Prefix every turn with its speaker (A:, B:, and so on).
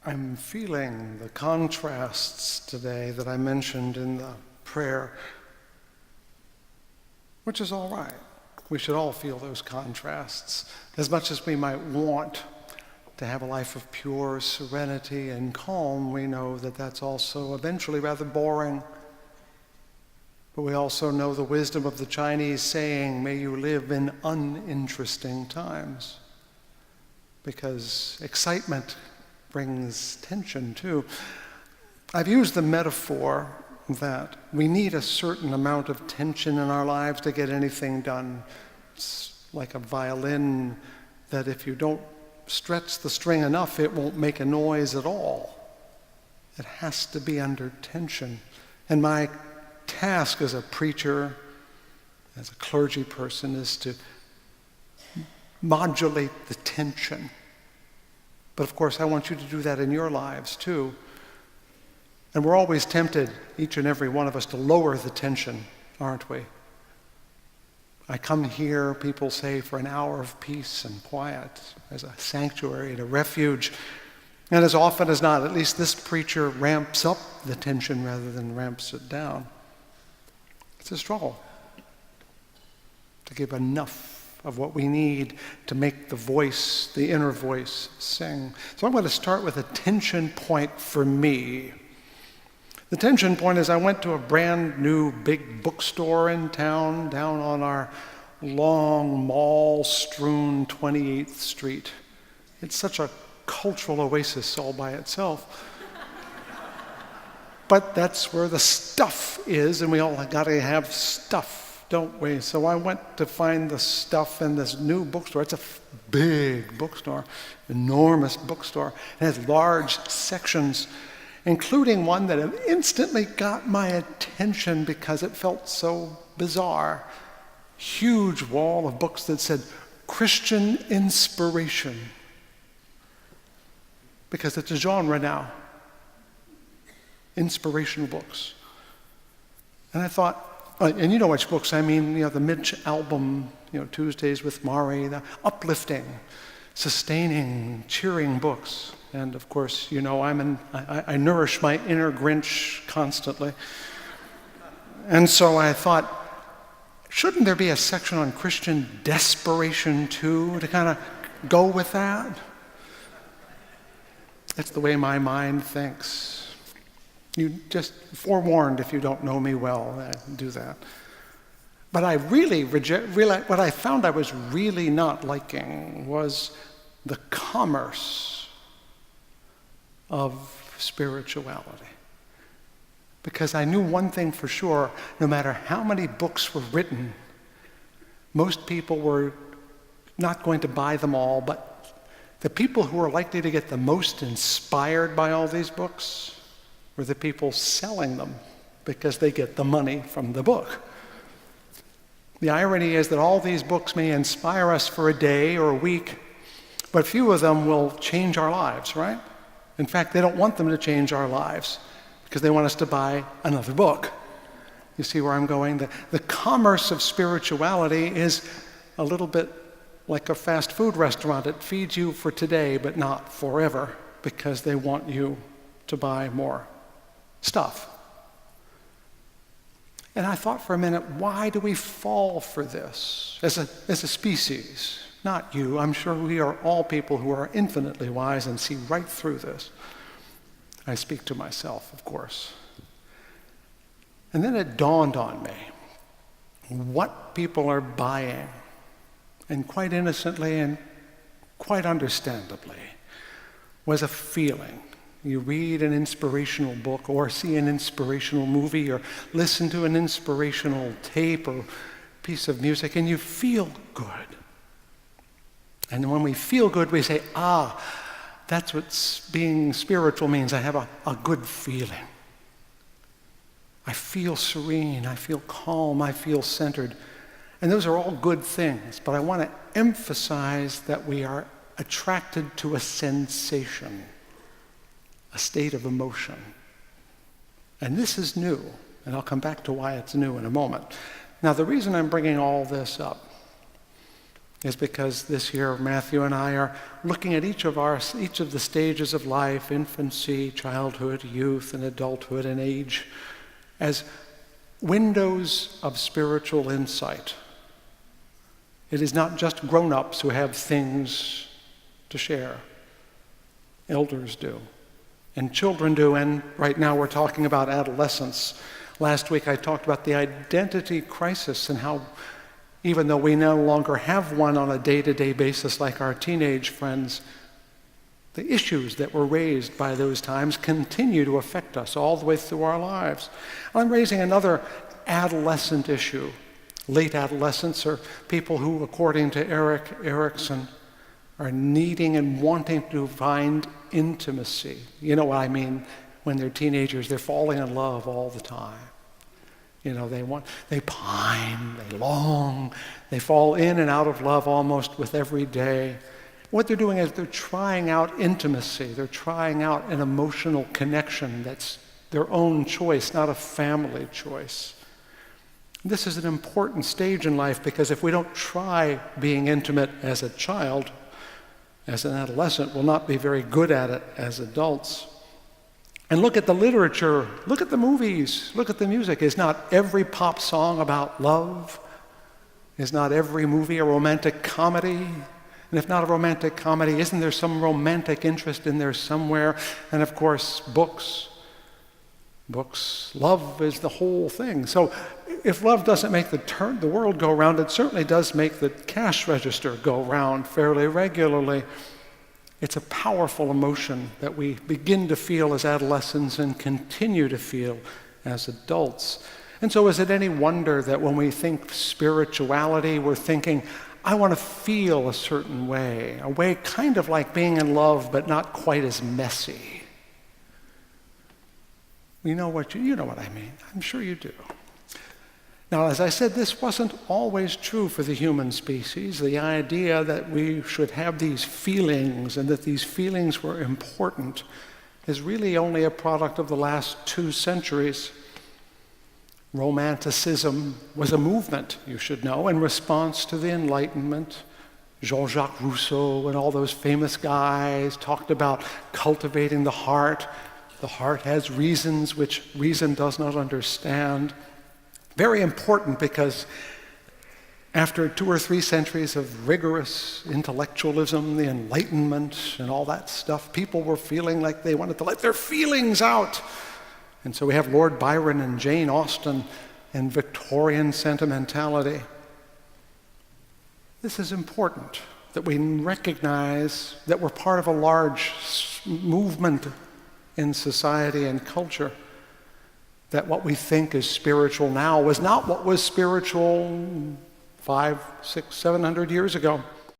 A: I'm feeling the contrasts today that I mentioned in the prayer, which is all right. We should all feel those contrasts. As much as we might want to have a life of pure serenity and calm, we know that that's also eventually rather boring. But we also know the wisdom of the Chinese saying, may you live in uninteresting times. Because excitement brings tension too. I've used the metaphor that we need a certain amount of tension in our lives to get anything done. It's like a violin that if you don't stretch the string enough, it won't make a noise at all. It has to be under tension. And my task as a preacher, as a clergy person, is to modulate the tension. But of course, I want you to do that in your lives too. And we're always tempted, each and every one of us, to lower the tension, aren't we? I come here, people say, for an hour of peace and quiet, as a sanctuary and a refuge. And as often as not, at least this preacher ramps up the tension rather than ramps it down. It's a struggle to give enough of what we need to make the voice, the inner voice, sing. So I'm going to start with a tension point for me. The tension point is I went to a brand new big bookstore in town, down on our long mall-strewn 28th Street. It's such a cultural oasis all by itself. But that's where the stuff is, and we all got to have stuff, don't we? So I went to find the stuff in this new bookstore. It's a big bookstore, enormous bookstore. It has large sections, including one that instantly got my attention because it felt so bizarre. Huge wall of books that said Christian inspiration, because it's a genre now, inspirational books. And I thought, and you know which books I mean, the Mitch Albom, Tuesdays with Mari, the uplifting, sustaining, cheering books. And of course, I nourish my inner Grinch constantly. And so I thought, shouldn't there be a section on Christian desperation too, to kind of go with that? That's the way my mind thinks. You just forewarned if you don't know me well, I do that. But I really what I found I was really not liking was the commerce of spirituality. Because I knew one thing for sure, no matter how many books were written, most people were not going to buy them all, but the people who were likely to get the most inspired by all these books were the people selling them, because they get the money from the book. The irony is that all these books may inspire us for a day or a week, but few of them will change our lives, right? In fact, they don't want them to change our lives because they want us to buy another book. You see where I'm going? The commerce of spirituality is a little bit like a fast food restaurant. It feeds you for today, but not forever, because they want you to buy more stuff. And I thought for a minute, why do we fall for this as a species? Not you. I'm sure we are all people who are infinitely wise and see right through this. I speak to myself, of course. And then it dawned on me what people are buying, and quite innocently and quite understandably, was a feeling. You read an inspirational book or see an inspirational movie or listen to an inspirational tape or piece of music, and you feel good. And when we feel good, we say, that's what being spiritual means. I have a good feeling. I feel serene, I feel calm, I feel centered. And those are all good things, but I want to emphasize that we are attracted to a sensation, a state of emotion. And this is new, and I'll come back to why it's new in a moment. Now, the reason I'm bringing all this up is because this year Matthew and I are looking at each of the stages of life, infancy, childhood, youth, and adulthood, and age, as windows of spiritual insight. It is not just grown-ups who have things to share. Elders do, and children do, and right now we're talking about adolescence. Last week I talked about the identity crisis and how even though we no longer have one on a day-to-day basis like our teenage friends, the issues that were raised by those times continue to affect us all the way through our lives. I'm raising another adolescent issue. Late adolescents are people who, according to Erik Erikson, are needing and wanting to find intimacy. You know what I mean? When they're teenagers, they're falling in love all the time. You know, they pine, they long, they fall in and out of love almost with every day. What they're doing is they're trying out intimacy. They're trying out an emotional connection that's their own choice, not a family choice. This is an important stage in life because if we don't try being intimate as a child, as an adolescent, we'll not be very good at it as adults. And look at the literature, look at the movies, look at the music. Is not every pop song about love? Is not every movie a romantic comedy? And if not a romantic comedy, isn't there some romantic interest in there somewhere? And of course, books. Love is the whole thing. So if love doesn't make the world go round, it certainly does make the cash register go round fairly regularly. It's a powerful emotion that we begin to feel as adolescents and continue to feel as adults. And so is it any wonder that when we think spirituality, we're thinking, I want to feel a certain way, a way kind of like being in love, but not quite as messy. You know what I mean. I'm sure you do. Now, as I said, this wasn't always true for the human species. The idea that we should have these feelings and that these feelings were important is really only a product of the last 2 centuries. Romanticism was a movement, you should know, in response to the Enlightenment. Jean-Jacques Rousseau and all those famous guys talked about cultivating the heart. The heart has reasons which reason does not understand. Very important because after 2 or 3 centuries of rigorous intellectualism, the Enlightenment and all that stuff, people were feeling like they wanted to let their feelings out. And so we have Lord Byron and Jane Austen and Victorian sentimentality. This is important, that we recognize that we're part of a large movement in society and culture, that what we think is spiritual now was not what was spiritual 500, 600, 700 years ago.